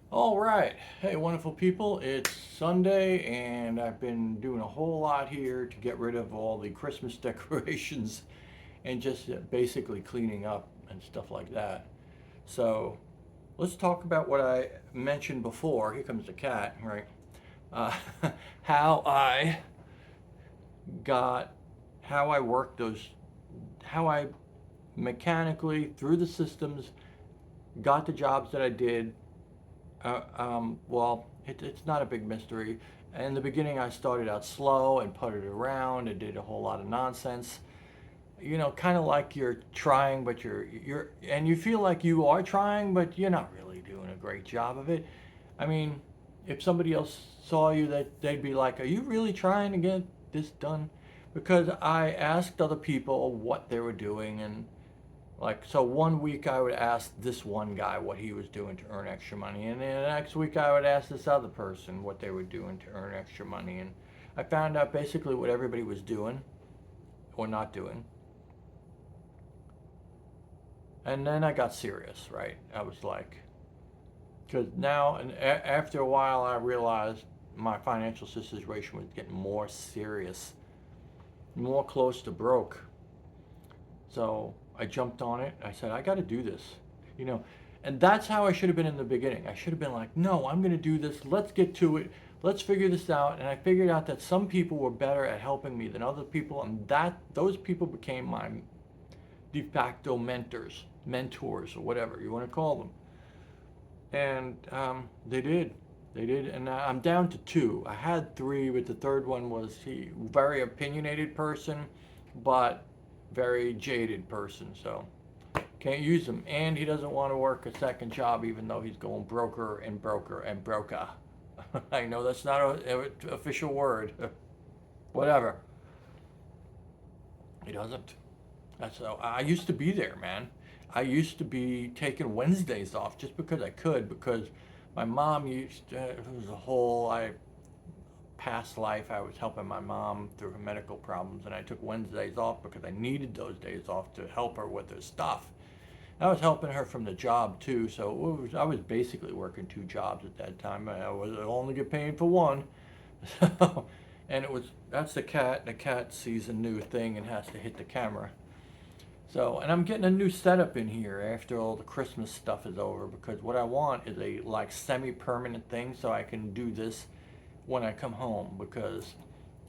All right. Hey, wonderful people. It's Sunday, and I've been doing a whole lot here to get rid of all the Christmas decorations and just basically cleaning up and stuff like that. So, let's talk about what I mentioned before. Here comes the cat, right? Uh, how I got, how I worked those, how I mechanically, through the systems, got the jobs that I did. It's not a big mystery. In the beginning, I started out slow and puttered around and did a whole lot of nonsense. You know, kind of like you're trying, but and you feel like you are trying, but you're not really doing a great job of it. I mean, if somebody else saw you, that they'd be like, "Are you really trying to get this done?" Because I asked other people what they were doing, and like, so one week I would ask this one guy what he was doing to earn extra money, and then the next week I would ask this other person what they were doing to earn extra money, and I found out basically what everybody was doing or not doing. And then I got serious, right? I was like, because now, and after a while, I realized my financial situation was getting more serious, more close to broke. So I jumped on it. I said, I got to do this, you know. And that's how I should have been in the beginning. I should have been like, no, I'm going to do this. Let's get to it. Let's figure this out. And I figured out that some people were better at helping me than other people, and that those people became my de facto mentors, or whatever you want to call them. And they did. They did, and I'm down to two. I had three, but the third one was he very opinionated person, but very jaded person. So can't use him, and he doesn't want to work a second job, even though he's going broker and broker and broker. I know that's not an official word. Whatever. He doesn't. That's how I used to be there, man. I used to be taking Wednesdays off just because I could, because my mom used to, it was a whole I past life I was helping my mom through her medical problems, and I took Wednesdays off because I needed those days off to help her with her stuff. I was helping her from the job too, so I was basically working two jobs at that time. I was only get paid for one. So, and it was that's the cat. The cat sees a new thing and has to hit the camera. So, and I'm getting a new setup in here after all the Christmas stuff is over, because what I want is a like semi-permanent thing so I can do this when I come home, because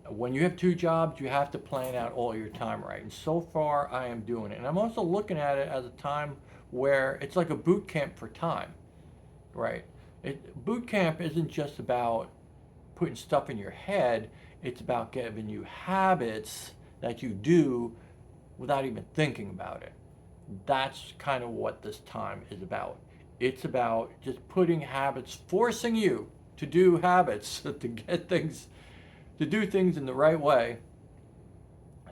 when you have two jobs, you have to plan out all your time right. And so far I am doing it. And I'm also looking at it as a time where it's like a boot camp for time, right? Boot camp isn't just about putting stuff in your head, it's about giving you habits that you do without even thinking about it. That's kind of what this time is about. It's about just putting habits, forcing you to do habits, to get things, to do things in the right way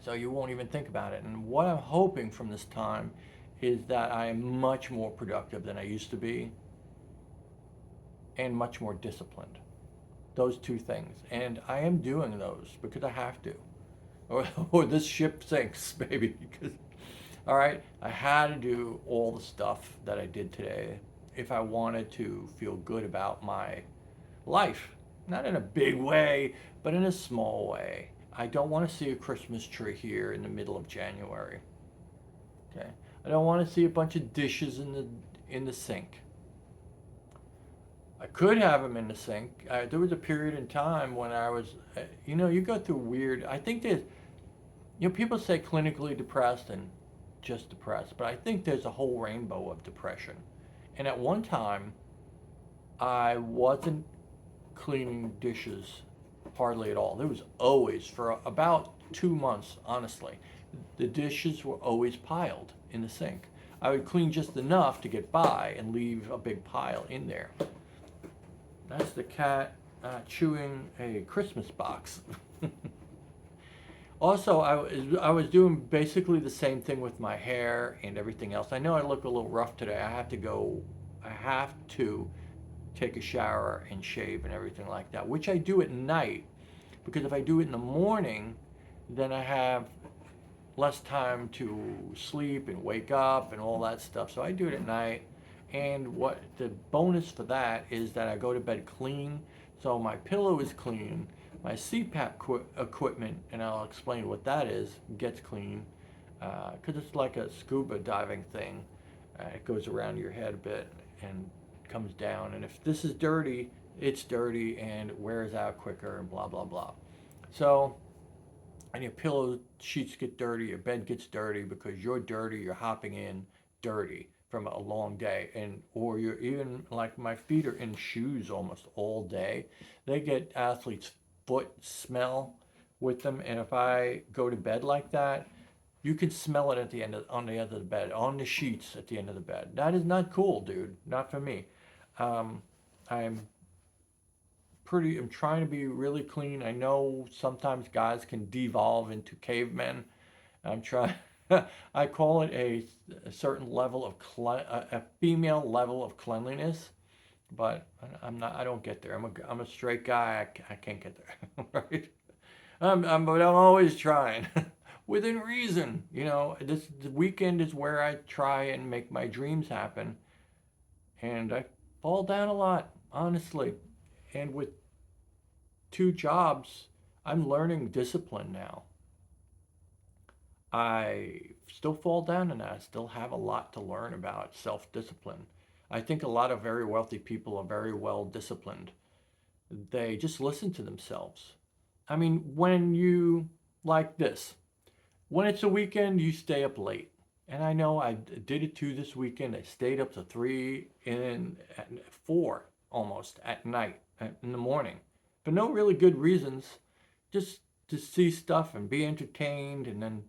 so you won't even think about it. And what I'm hoping from this time is that I am much more productive than I used to be and much more disciplined. Those two things. And I am doing those because I have to. Or this ship sinks, baby. Because, all right, I had to do all the stuff that I did today if I wanted to feel good about my life. Not in a big way, but in a small way. I don't want to see a Christmas tree here in the middle of January. Okay. I don't want to see a bunch of dishes in the sink. I could have them in the sink. There was a period in time when I was, you go through weird. I think there's, people say clinically depressed and just depressed, but I think there's a whole rainbow of depression. And at one time, I wasn't cleaning dishes hardly at all. There was always, for about 2 months, honestly, the dishes were always piled in the sink. I would clean just enough to get by and leave a big pile in there. That's the cat chewing a Christmas box. Also, I was doing basically the same thing with my hair and everything else. I know I look a little rough today. I have to take a shower and shave and everything like that, which I do at night, because if I do it in the morning, then I have less time to sleep and wake up and all that stuff. So I do it at night, And what the bonus for that is that I go to bed clean, so my pillow is clean, my CPAP equipment, and I'll explain what that is, gets clean, because it's like a scuba diving thing. It goes around your head a bit and comes down, and if this is dirty, it's dirty and wears out quicker and blah blah blah. So, and your pillow sheets get dirty, your bed gets dirty because you're dirty, you're hopping in dirty from a long day, and or you're even like my feet are in shoes almost all day. They get athlete's foot smell with them, and if I go to bed like that, you can smell it at the end of, on the end of the bed, on the sheets at the end of the bed. That is not cool, dude. Not for me. Um, I'm I'm trying to be really clean. I know sometimes guys can devolve into cavemen. I'm trying. I call it a certain level of a female level of cleanliness, but I'm not. I don't get there. I'm a straight guy. I can't get there, right? But I'm always trying, within reason. You know, this the weekend is where I try and make my dreams happen, and I fall down a lot, honestly. And with two jobs, I'm learning discipline now. I still fall down and I still have a lot to learn about self discipline. I think a lot of very wealthy people are very well disciplined. They just listen to themselves. I mean, when you like this, when it's a weekend, you stay up late. And I know I did it too this weekend. I stayed up to 3 and 4 almost at night, in the morning, for no really good reasons, just to see stuff and be entertained and then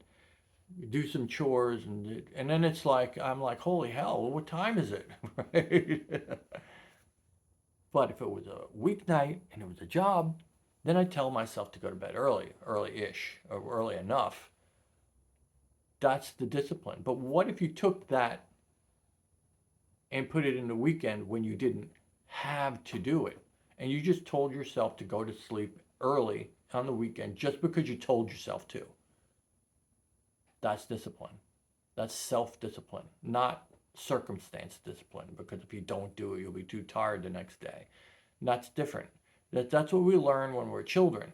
do some chores and then it's like I'm like, holy hell, what time is it? Right? But if it was a weeknight and it was a job, then I tell myself to go to bed early, early-ish, or early enough. That's the discipline. But what if you took that and put it in the weekend when you didn't have to do it, and you just told yourself to go to sleep early on the weekend just because you told yourself to? That's discipline. That's self-discipline, not circumstance discipline, because if you don't do it, you'll be too tired the next day. And that's different. That's what we learn when we're children.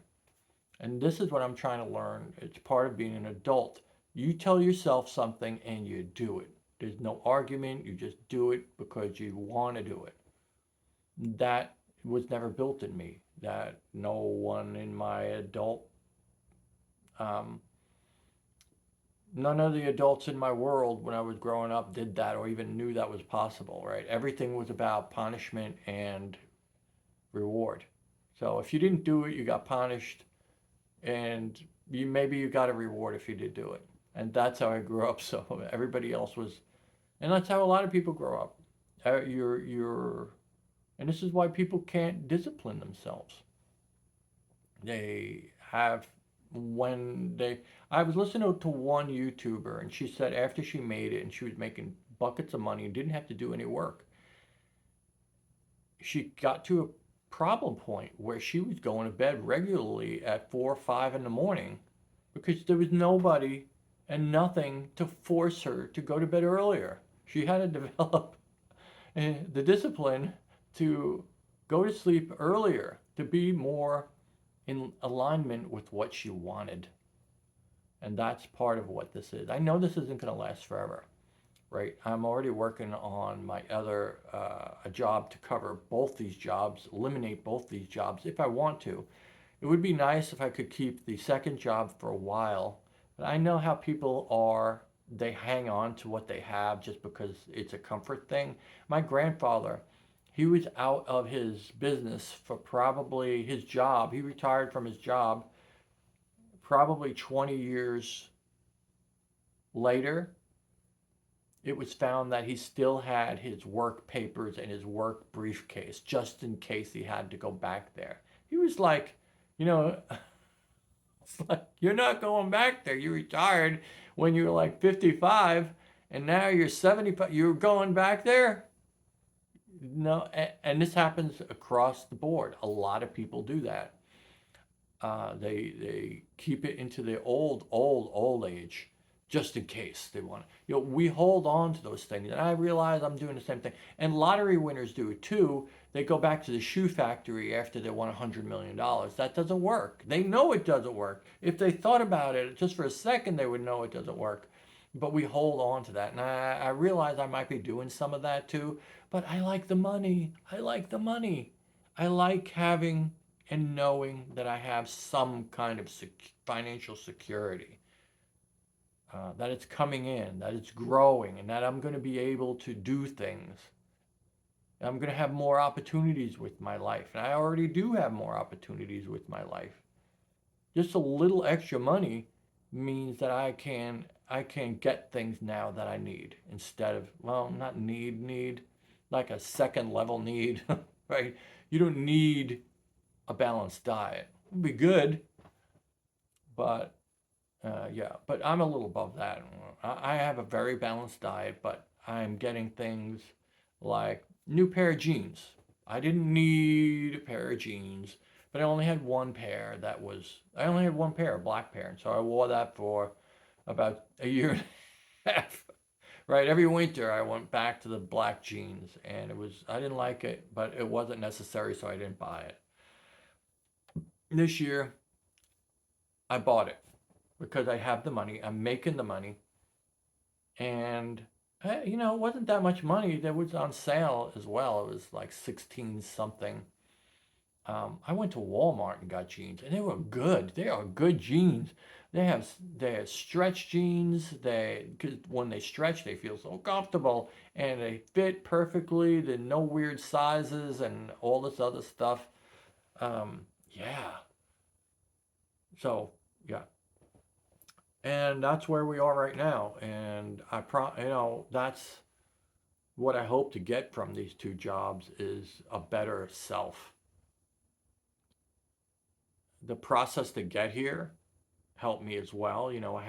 And this is what I'm trying to learn. It's part of being an adult. You tell yourself something and you do it. There's no argument. You just do it because you want to do it. That was never built in me. That no one in my adult um, none of the adults in my world when I was growing up did that or even knew that was possible, right? Everything was about punishment and reward. So if you didn't do it, you got punished, and maybe you got a reward if you did do it. And that's how I grew up. So everybody else was, and that's how a lot of people grow up. And this is why people can't discipline themselves. They have when they I was listening to one YouTuber and she said after she made it and she was making buckets of money and didn't have to do any work, she got to a problem point where she was going to bed regularly at 4 or 5 in the morning because there was nobody and nothing to force her to go to bed earlier. She had to develop the discipline to go to sleep earlier, to be more in alignment with what she wanted. And that's part of what this is. I know this isn't going to last forever, right? I'm already working on my other a job to cover both these jobs, eliminate both these jobs if I want to. It would be nice if I could keep the second job for a while, but I know how people are. They hang on to what they have just because it's a comfort thing. My grandfather, he was out of his business for probably his job. He retired from his job probably 20 years later. It was found that he still had his work papers and his work briefcase just in case he had to go back there. He was like, you know, it's like, you're not going back there. You retired when you were like 55 and now you're 75. You're going back there? No, and this happens across the board. A lot of people do that. They keep it into their old age. just in case they want to. We hold on to those things. And I realize I'm doing the same thing. And lottery winners do it too. They go back to the shoe factory after they won $100 million. That doesn't work. They know it doesn't work. If they thought about it just for a second, they would know it doesn't work. But we hold on to that. And I realize I might be doing some of that too. But I like the money. I like the money. I like having and knowing that I have some kind of financial security, that it's coming in, that it's growing, and that I'm going to be able to do things. I'm going to have more opportunities with my life, and I already do have more opportunities with my life. Just a little extra money means that I can get things now that I need instead of, well, not need, like a second level need, right? You don't need a balanced diet. It'd be good, but yeah, but I'm a little above that. I have a very balanced diet, but I'm getting things like new pair of jeans. I didn't need a pair of jeans, but I only had one pair I only had one pair, a black pair. And so I wore that for about a year and a half. Right, every winter I went back to the black jeans, and I didn't like it, but it wasn't necessary, so I didn't buy it. This year I bought it because I have the money. I'm making the money, and it wasn't that much money. That was on sale as well. It was like 16 something. I went to Walmart and got jeans, and they were good. They are good jeans. They have stretch jeans. Cause when they stretch, they feel so comfortable, and they fit perfectly. They're no weird sizes and all this other stuff. Yeah. So yeah, and that's where we are right now. And that's what I hope to get from these two jobs is a better self. The process to get here helped me as well. I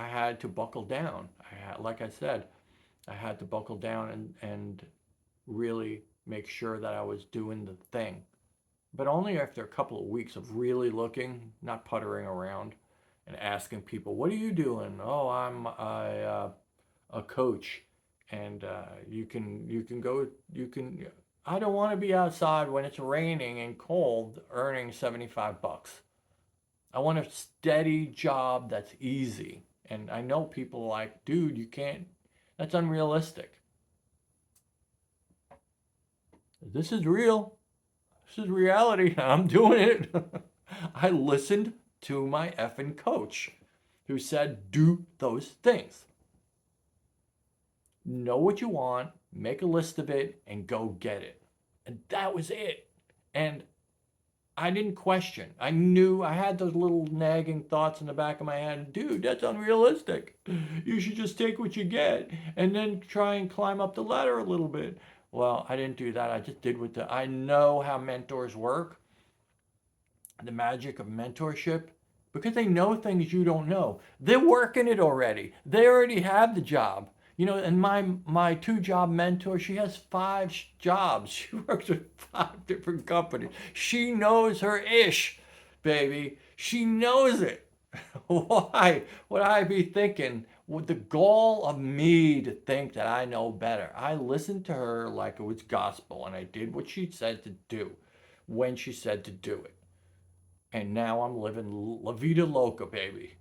had to buckle down. Like I said, I had to buckle down and really make sure that I was doing the thing. But only after a couple of weeks of really looking, not puttering around and asking people, "What are you doing?" "Oh, I'm a coach, and you can go you can." I don't want to be outside when it's raining and cold, earning $75. I want a steady job that's easy. And I know people are like, dude, you can't. That's unrealistic. This is real. This is reality. I'm doing it. I listened to my effing coach who said, do those things. Know what you want, make a list of it, and go get it. And that was it. And I didn't question. I knew I had those little nagging thoughts in the back of my head. Dude, that's unrealistic. You should just take what you get and then try and climb up the ladder a little bit. Well, I didn't do that. I just did I know how mentors work, the magic of mentorship, because they know things you don't know. They're working it already. They already have the job. And my two job mentor, she has five jobs. She works with five different companies. She knows her ish, baby. She knows it. Why would I be thinking with the gall of me to think that I know better? I listened to her like it was gospel, and I did what she said to do when she said to do it. And now I'm living La Vida Loca, baby.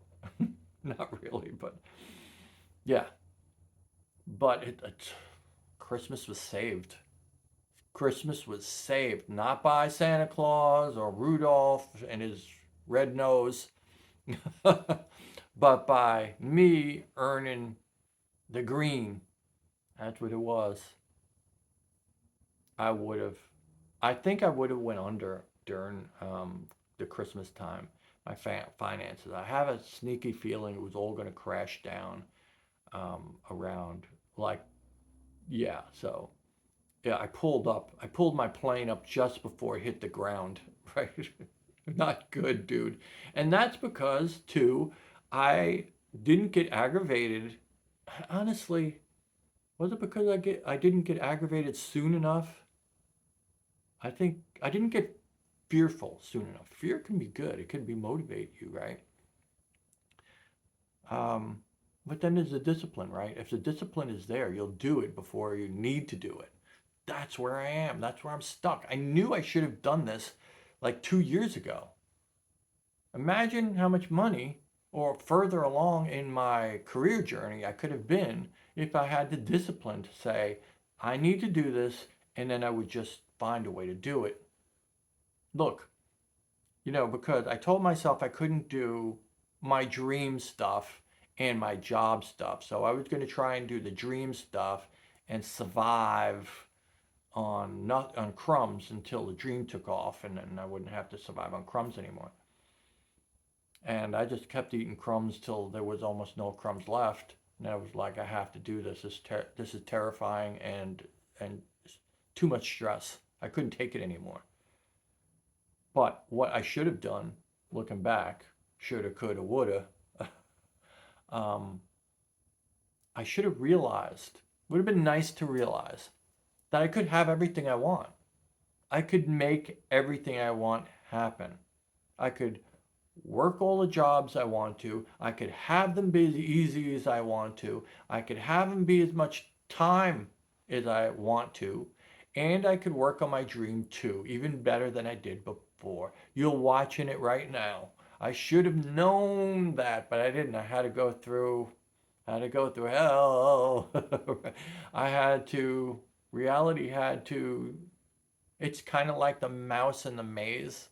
Not really, but yeah. But Christmas was saved. Christmas was saved not by Santa Claus or Rudolph and his red nose, but by me earning the green. That's what it was. I would have, I think I would have went under during the Christmas time. My finances. I have a sneaky feeling it was all going to crash down around like, yeah. So yeah, I pulled my plane up just before it hit the ground, right? Not good, dude. And that's because, too, I didn't get aggravated. Honestly, was it because I didn't get aggravated soon enough? I think I didn't get fearful soon enough. Fear can be good. It can be motivate you, right? Um, But then there's the discipline, right? If the discipline is there, you'll do it before you need to do it. That's where I am. That's where I'm stuck. I knew I should have done this like 2 years ago. Imagine how much money or further along in my career journey I could have been if I had the discipline to say, I need to do this, and then I would just find a way to do it. Look, because I told myself I couldn't do my dream stuff and my job stuff. So I was going to try and do the dream stuff and survive on not on crumbs until the dream took off, and then I wouldn't have to survive on crumbs anymore. And I just kept eating crumbs till there was almost no crumbs left. And I was like, I have to do this. This is terrifying and too much stress. I couldn't take it anymore. But what I should have done, looking back, shoulda, coulda, woulda, um, I should have realized, would have been nice to realize that I could have everything I want. I could make everything I want happen. I could work all the jobs I want to. I could have them be as easy as I want to. I could have them be as much time as I want to. And I could work on my dream too, even better than I did before. You're watching it right now. I should have known that, but I didn't. I had to go through hell. I had to, reality had to, it's kind of like the mouse in the maze.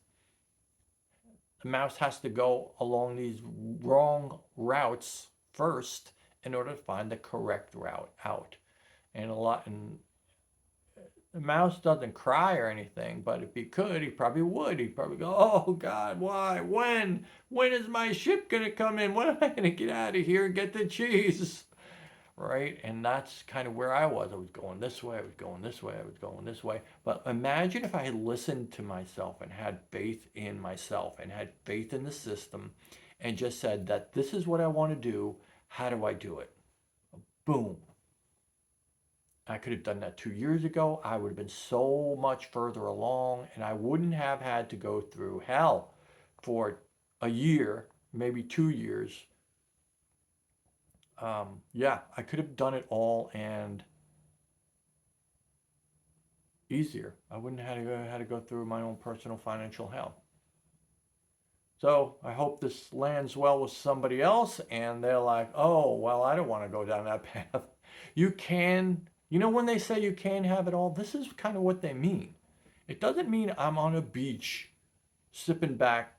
The mouse has to go along these wrong routes first in order to find the correct route out. And the mouse doesn't cry or anything, but if he could, he probably would. He'd probably go, "Oh God, why? When is my ship gonna come in? When am I gonna get out of here and get the cheese?" Right? And that's kind of where I was. I was going this way, I was going this way, I was going this way. But imagine if I had listened to myself and had faith in myself and had faith in the system and just said that this is what I want to do. How do I do it? Boom. I could have done that 2 years ago. I would have been so much further along and I wouldn't have had to go through hell for a year, maybe 2 years. Yeah, I could have done it all and easier. I wouldn't have had to go through my own personal financial hell. So I hope this lands well with somebody else and they're like, oh, well, I don't want to go down that path. You can, when they say you can have it all, this is kind of what they mean. It doesn't mean I'm on a beach sipping back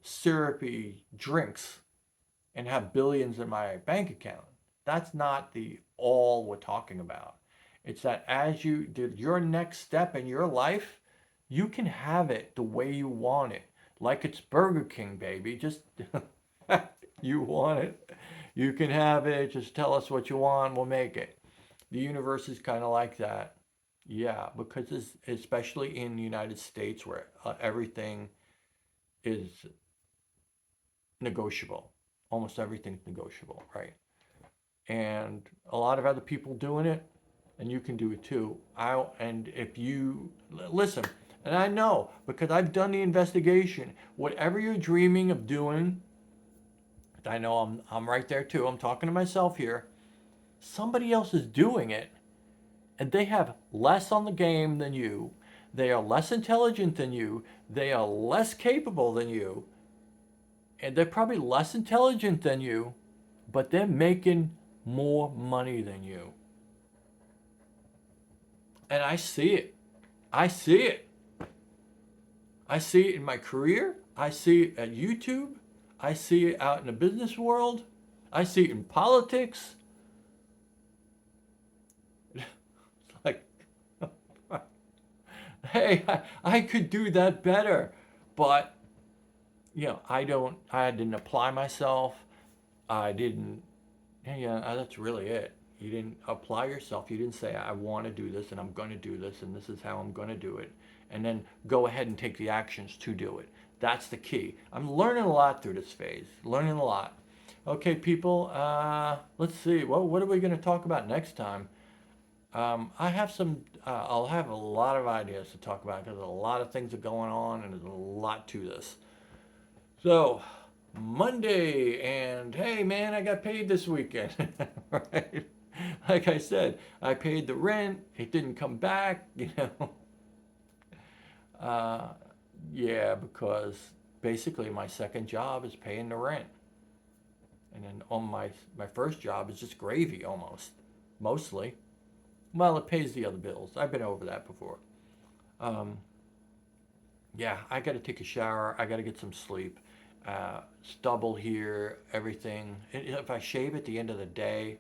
syrupy drinks and have billions in my bank account. That's not the all we're talking about. It's that as you do your next step in your life, you can have it the way you want it. Like it's Burger King, baby. Just you want it. You can have it. Just tell us what you want. We'll make it. The universe is kind of like that. Yeah, because especially in the United States where everything is negotiable. Almost everything's negotiable, right? And a lot of other people doing it, and you can do it too. And if you listen, and I know because I've done the investigation. Whatever you're dreaming of doing, I know I'm right there too. I'm talking to myself here. Somebody else is doing it, and they have less on the game than you. They are less intelligent than you. They are less capable than you. And they're probably less intelligent than you, but they're making more money than you. And I see it. I see it. I see it in my career. I see it at YouTube. I see it out in the business world. I see it in politics. Like, hey, I could do that better. But, I didn't apply myself. I didn't, yeah, that's really it. You didn't apply yourself. You didn't say, I want to do this and I'm going to do this and this is how I'm going to do it. And then go ahead and take the actions to do it. That's the key. I'm learning a lot through this phase. Learning a lot. Okay, people, let's see. What are we going to talk about next time? I'll have a lot of ideas to talk about because a lot of things are going on and there's a lot to this. So, Monday, and hey man, I got paid this weekend. Right? Like I said, I paid the rent, it didn't come back, you know. Uh, yeah, because basically my second job is paying the rent. And then on my first job is just gravy almost, mostly. Well, it pays the other bills. I've been over that before. Um, yeah, I got to take a shower. I got to get some sleep. Stubble here, everything. If I shave at the end of the day,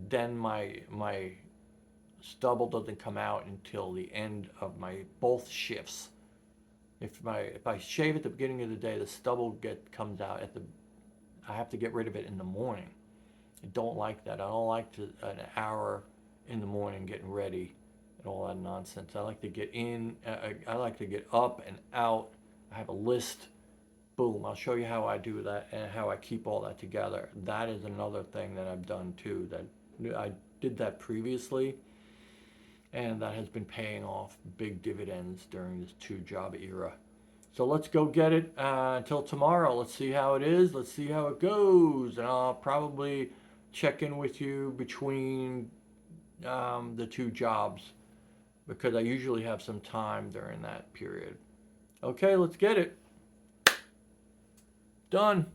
then my stubble doesn't come out until the end of my both shifts. If I shave at the beginning of the day, the stubble comes out at the. I have to get rid of it in the morning. I don't like that. I don't like an hour in the morning getting ready and all that nonsense. I like to get in. I like to get up and out. I have a list. Boom. I'll show you how I do that and how I keep all that together. That is another thing that I've done too. That I did that previously, and that has been paying off big dividends during this two job era. So let's go get it until tomorrow. Let's see how it is. Let's see how it goes. And I'll probably check in with you between the two jobs because I usually have some time during that period. Okay, let's get it. Done.